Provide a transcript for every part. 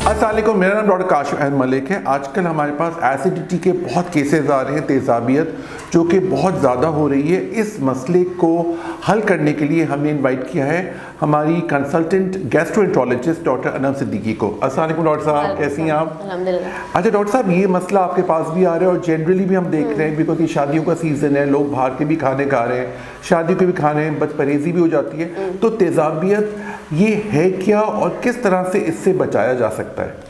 अस्सलाम वालेकुम, मेरा नाम डॉक्टर काशिफ अहमद मलिक है। आजकल हमारे पास एसिडिटी के बहुत केसेस आ रहे हैं, तेज़ाबियत जो कि बहुत ज़्यादा हो रही है। इस मसले को हल करने के लिए हमने इनवाइट किया है हमारी consultant gastroenterologist doctor Anam Siddiqui को। अस्सलाम वालेकुम डॉक्टर साहब, कैसी हैं आप? अल्हम्दुलिल्लाह। अच्छा डॉक्टर साहब, ये मसला आपके पास भी आ रहा है और जनरली भी हम देख रहे हैं, बिकॉज ये शादियों का सीज़न है, लोग बाहर के भी खाने खा रहे हैं, शादियों के भी खा रहे हैं, बदपरहेज़ी भी हो जाती है। तो तेज़ाबियत ये है क्या और किस तरह से इससे बचाया जा सकता है?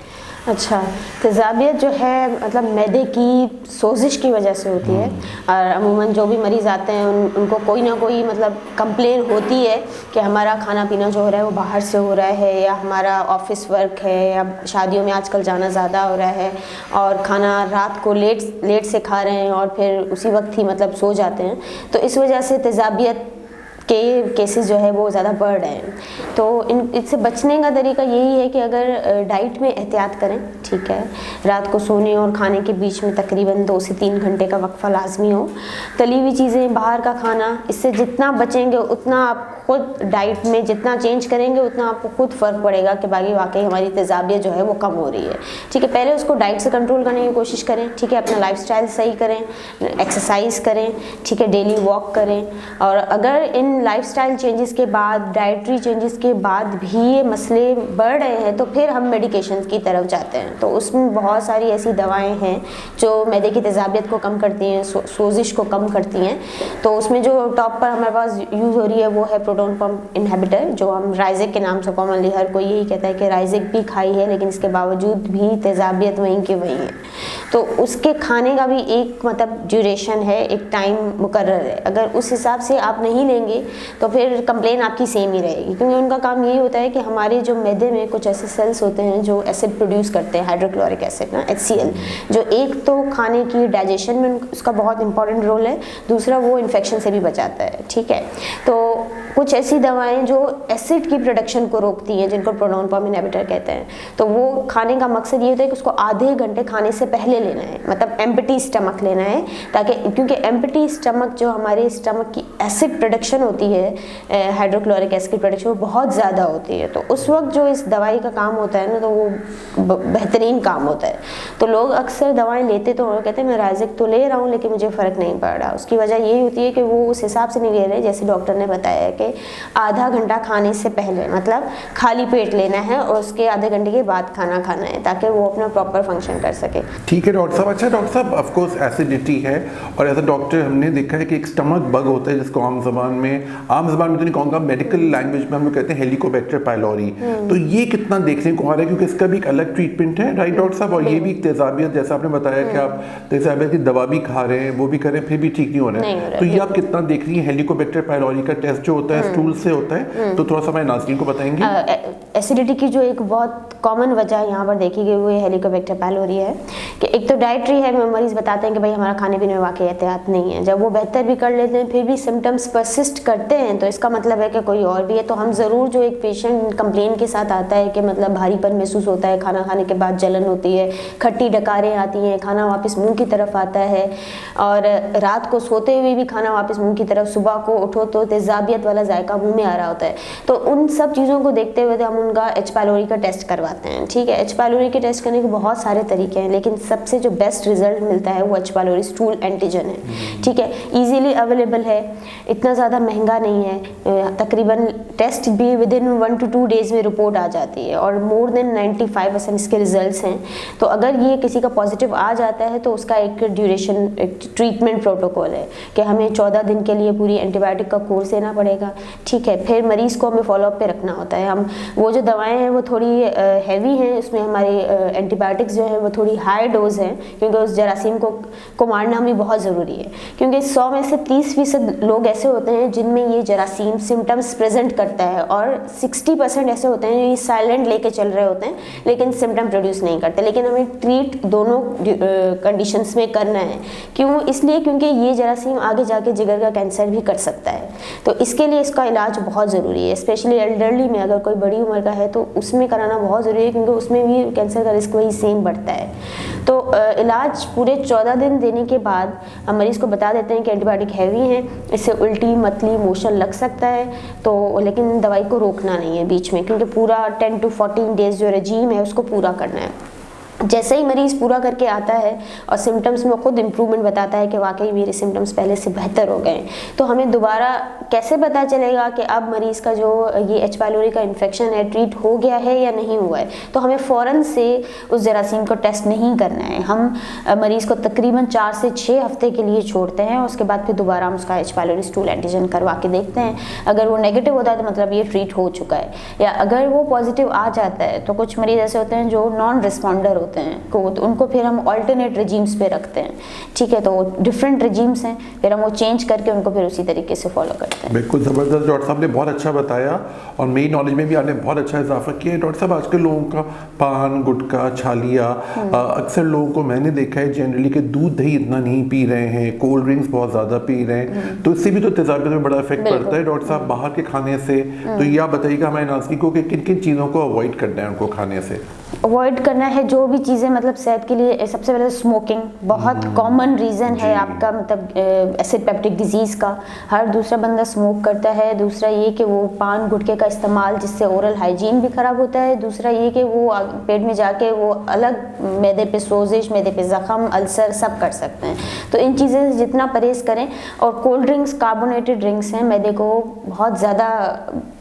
अच्छा, तेज़ाबियत जो है मतलब मैदे की सोजिश की वजह से होती है। और अमूमन जो भी मरीज़ आते हैं उनको कोई ना कोई मतलब कंप्लेन होती है कि हमारा खाना पीना जो हो रहा है वो बाहर से हो रहा है, या हमारा ऑफिस वर्क है, या शादियों में आजकल जाना ज़्यादा हो रहा है और खाना रात को लेट से खा रहे हैं और फिर उसी वक्त ही मतलब सो जाते हैं। तो इस वजह से तेज़ाबियत के केसेस जो है वो ज़्यादा बढ़ रहे हैं। तो इससे बचने का तरीका यही है कि अगर डाइट में एहतियात करें, ठीक है, रात को सोने और खाने के बीच में तकरीबन 2 से 3 घंटे का वक्फा लाजमी हो। तली हुई चीज़ें, बाहर का खाना, इससे जितना बचेंगे उतना आप खुद डाइट में जितना चेंज करेंगे उतना आपको खुद फ़र्क पड़ेगा कि बाकी वाकई हमारी तेज़ाबियत जो है वो कम हो रही है। ठीक है, पहले उसको डाइट से कंट्रोल करने की कोशिश करें, ठीक है, अपना लाइफस्टाइल सही करें, एक्सरसाइज करें, ठीक है, डेली वॉक करें। और अगर इन लाइफस्टाइल चेंजेस के बाद, डाइटरी चेंजेस के बाद भी ये मसले बढ़ रहे हैं तो फिर हम मेडिकेशन की तरफ जाते हैं। तो उसमें बहुत सारी ऐसी दवाएं हैं जो मैदे की तेज़ाबियत को कम करती हैं, सोजिश को कम करती हैं। तो उसमें जो टॉप पर हमारे पास यूज़ हो रही है वो है प्रोटॉन पंप इनहिबिटर, जो हम राइज़ेक के नाम से कॉमनली हर कोई यही कहता है कि राइज़ेक भी खाई है, लेकिन इसके बावजूद भी तेज़ाबियत वहीं की वहीं है। तो उसके खाने का भी एक मतलब ड्यूरेशन है, एक टाइम मुकर्रर है। अगर उस हिसाब से आप नहीं लेंगे तो फिर कंप्लेन आपकी सेम ही रहेगी, क्योंकि उनका काम यही होता है कि हमारे जो मैदे में कुछ ऐसे सेल्स होते हैं जो एसिड प्रोड्यूस करते हैं, हाइड्रोक्लोरिक एसिड ना, HCl, जो एक तो खाने की डाइजेशन में उसका बहुत इंपॉर्टेंट रोल है, दूसरा वो इन्फेक्शन से भी बचाता है। ठीक है, तो कुछ ऐसी दवाएं जो एसिड की प्रोडक्शन को रोकती हैं, जिनको प्रोटॉन पंप इनहिबिटर कहते हैं, तो वो खाने का मकसद ये होता है कि उसको आधे घंटे खाने से पहले लेना है, मतलब एम्प्टी स्टमक लेना है, ताकि क्योंकि एम्प्टी स्टमक जो हमारे स्टमक की एसिड प्रोडक्शन होती है, हाइड्रोक्लोरिक एसिड की प्रोडक्शन बहुत ज़्यादा होती है। तो उस वक्त जो इस दवाई का काम होता है ना, तो वो बेहतरीन काम होता है। तो लोग अक्सर दवाएं लेते तो कहते हैं मैं राइज़ेक तो ले रहा हूँ लेकिन मुझे फ़र्क नहीं पड़ रहा। उसकी वजह यही होती है कि वो उस हिसाब से नहीं ले रहे, जैसे डॉक्टर ने बताया कि आधा घंटा खाने से पहले मतलब खाली पेट लेना है और उसके आधे घंटे के बाद खाना खाना है, ताकि वो अपना प्रॉपर फंक्शन कर सके। ठीक है डॉक्टर साहब। अच्छा डॉक्टर साहब, ऑफ कोर्स एसिडिटी है और एज अ डॉक्टर हमने देखा है कि एक स्टमक बग होता है जिसको आम जबान में तो नहीं कहूँगा, मेडिकल लैंग्वेज में हम लोग कहते हैं हेलिकोबैक्टर पाइलोरी। तो ये कितना देखने को आ रहा है, क्योंकि इसका भी एक अलग ट्रीटमेंट है, राइट डॉक्टर साहब? और ये भी तेज़ाबियत, जैसा आपने बताया कि आप तेज़ाबियत की दवा भी खा रहे हैं, वो भी कर रहे हैं, फिर भी ठीक नहीं हो रहा है। तो ये आप कितना देख रही हैं? हेलिकोबैक्टर पाइलोरी का टेस्ट जो होता है स्टूल से होता है, तो थोड़ा सा हमारे नाज़रीन को बताएंगे। एसिडिटी की जो एक बहुत कॉमन वजह यहाँ पर देखी गई वो हेलिकोबैक्टर पाइलोरी है कि एक तो डाइटरी है, मरीज बताते हैं कि भाई हमारा खाने पीने में वाकई एहतियात नहीं है। जब वो बेहतर भी कर लेते हैं फिर भी सिम्टम्स परसिस्ट करते हैं, तो इसका मतलब है कि कोई और भी है। तो हम ज़रूर, जो एक पेशेंट कंप्लेन के साथ आता है कि मतलब भारीपन महसूस होता है, खाना खाने के बाद जलन होती है, खट्टी डकारें आती हैं, खाना वापस मुंह की तरफ आता है, और रात को सोते हुए भी खाना वापस मुंह की तरफ, सुबह को उठो तो तेज़ाबियत वाला जायका मुंह में आ रहा होता है, तो उन सब चीज़ों को देखते हुए हम उनका H पाइलोरी का टेस्ट करवाते हैं। ठीक है, H पाइलोरी के टेस्ट करने के बहुत सारे तरीके हैं, लेकिन सबसे जो बेस्ट रिजल्ट मिलता है वो H पाइलोरी स्टूल एंटीजन है। ठीक है, इजीली अवेलेबल है, इतना ज़्यादा महंगा नहीं है, तकरीबन टेस्ट भी विदिन 1 to 2 डेज़ में रिपोर्ट आ जाती है और मोर देन 95% इसके रिजल्ट्स हैं। तो अगर ये किसी का पॉजिटिव आ जाता है तो उसका एक ड्यूरेशन, एक ट्रीटमेंट प्रोटोकॉल है कि हमें 14 दिन के लिए पूरी एंटीबायोटिक का कोर्स देना पड़ेगा। ठीक है, फिर मरीज़ को हमें फॉलोअप पे रखना होता है। हम वो जो दवाएं हैं वो थोड़ी हैवी हैं, उसमें हमारे एंटीबायोटिक्स जो है वो थोड़ी हाई डोज हैं, क्योंकि उस जरासीम को मारना भी बहुत ज़रूरी है। क्योंकि 100 में से 30% लोग ऐसे होते हैं जिनमें ये जरासीम सिम्टम्स प्रेजेंट करता है, और 60% ऐसे होते हैं जो ये साइलेंट लेके चल रहे होते हैं लेकिन सिम्टम प्रोड्यूस नहीं करते। लेकिन हमें ट्रीट दोनों कंडीशंस में करना है। क्यों? इसलिए क्योंकि ये जरासीम आगे जाके जिगर का कैंसर भी कर सकता है, तो इसके लिए इसका इलाज बहुत ज़रूरी है। स्पेशली एल्डरली में, अगर कोई बड़ी उम्र का है तो उसमें कराना बहुत ज़रूरी है, क्योंकि उसमें भी कैंसर का रिस्क वही सेम बढ़ता है। तो इलाज पूरे 14 दिन देने के बाद हम मरीज़ को बता देते हैं कि एंटीबायोटिक हैवी है, इससे उल्टी मतली मोशन लग सकता है, तो लेकिन दवाई को रोकना नहीं है बीच में, क्योंकि पूरा 10 to 14 डेज जो रेजीम है उसको पूरा करना है। जैसे ही मरीज़ पूरा करके आता है और सिम्टम्स में खुद इम्प्रूवमेंट बताता है कि वाकई मेरे सिम्टम्स पहले से बेहतर हो गए हैं, तो हमें दोबारा कैसे पता चलेगा कि अब मरीज़ का जो ये एच पाइलोरी का इन्फेक्शन है ट्रीट हो गया है या नहीं हुआ है। तो हमें फ़ौरन से उस जरासीम को टेस्ट नहीं करना है, हम मरीज़ को तकरीबन 4 से 6 हफ्ते के लिए छोड़ते हैं, उसके बाद फिर दोबारा हम उसका एच पाइलोरी स्टूल एंटीजन करवा के देखते हैं। अगर वो नेगेटिव होता है तो मतलब ये ट्रीट हो चुका है, या अगर वो पॉजिटिव आ जाता है तो कुछ मरीज़ ऐसे होते हैं जो नॉन रिस्पॉन्डर होते हैं तो उनको फिर हम ऑल्टरनेट रिजीम्स पे रखते हैं, ठीक है। तो डिफरेंट रिजीम्स हैं, फिर हम वो चेंज करके उनको फिर उसी तरीके से फॉलो करते हैं। बिल्कुल ज़बरदस्त डॉक्टर साहब ने बहुत अच्छा बताया और मेरी नॉलेज में भी आपने बहुत अच्छा इजाफा किया है। डॉक्टर साहब आजकल लोगों का पान गुटखा छालिया, अक्सर लोगों को मैंने देखा है जनरली कि दूध दही इतना नहीं पी रहे हैं, कोल्ड ड्रिंक्स बहुत ज़्यादा पी रहे हैं, तो इससे भी तो तेजाबियत में बड़ा इफेक्ट पड़ता है डॉक्टर साहब बाहर के खाने से। तो ये आप बताइएगा हमारे नाज़रीन को कि किन किन चीज़ों को अवॉइड करना है उनको खाने से। अवॉइड करना है जो भी चीज़ें मतलब सेहत के लिए, सबसे पहले स्मोकिंग बहुत कॉमन रीज़न है आपका मतलब एसिड पेप्टिक डिजीज़ का, हर दूसरा बंदा स्मोक करता है। दूसरा ये कि वो पान गुटखे का इस्तेमाल जिससे ओरल हाइजीन भी ख़राब होता है। दूसरा ये कि वो पेट में जाके वो अलग मैदे पे सोजिश, मैदे पे ज़ख़म, अल्सर सब कर सकते हैं। तो इन चीज़ें से जितना परहेज़ करें। और कोल्ड ड्रिंक्स, कार्बोनेटेड ड्रिंक्स हैं, मैदे को बहुत ज़्यादा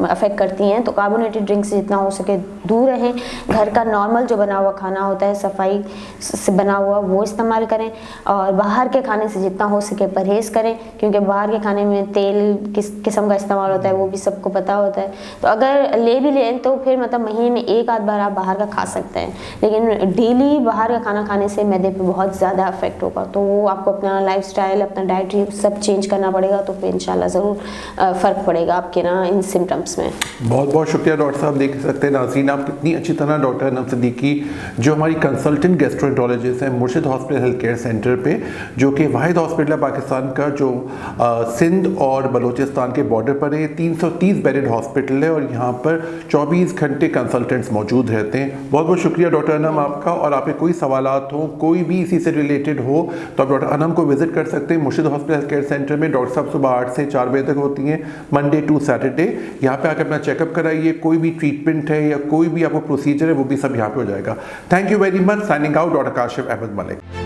अफेक्ट करती हैं, तो कार्बोनेटेड ड्रिंक्स से जितना हो सके दूर रहें। घर का नॉर्मल जो बना हुआ खाना होता है सफाई से बना हुआ वो इस्तेमाल करें, और बाहर के खाने से जितना हो सके परहेज़ करें, क्योंकि बाहर के खाने में तेल किस किस्म का इस्तेमाल होता है वो भी सबको पता होता है। तो अगर ले भी लें तो फिर मतलब महीने में एक आध बार आप बाहर का खा सकते हैं, लेकिन डेली बाहर का खाना खाने से मैदे पे बहुत ज़्यादा अफेक्ट होगा। तो वो आपको अपना लाइफस्टाइल, अपना डाइटरी सब चेंज करना पड़ेगा, तो फिर इंशाल्लाह ज़रूर फ़र्क पड़ेगा आपके ना इन सिम्टम्स में। बहुत बहुत शुक्रिया डॉक्टर साहब। देख सकते हैं नाज़रीन आप कितनी अच्छी तरह डॉक्टर अनम सिद्दीकी जो हमारी कंसल्टेंट गैस्ट्रोएंटरोलॉजिस्ट हैं मुर्शिद हॉस्पिटल हेल्थ केयर सेंटर पे, जो कि वाहिद हॉस्पिटल है पाकिस्तान का जो सिंध और बलूचिस्तान के बॉर्डर पर है। 330 बेडेड हॉस्पिटल है और यहाँ पर 24 घंटे कंसल्टेंट्स मौजूद रहते हैं। बहुत बहुत शुक्रिया डॉक्टर अनम आपका। और आपके कोई सवालात हो, कोई भी इसी से रिलेटेड हो, तो आप डॉक्टर अनम को विजिट कर सकते हैं मुर्शिद हॉस्पिटल हेल्थ केयर सेंटर में। डॉक्टर साहब सुबह 8 से 4 बजे तक होती हैं, मंडे टू सैटरडे। यहाँ पे आकर अपना चेकअप कराइए, कोई भी ट्रीटमेंट है या कोई भी आपको प्रोसीजर है वो भी सब यहाँ पे हो जाएगा। Thank you very much. Signing out, doctor Kashif Ahmed Malik.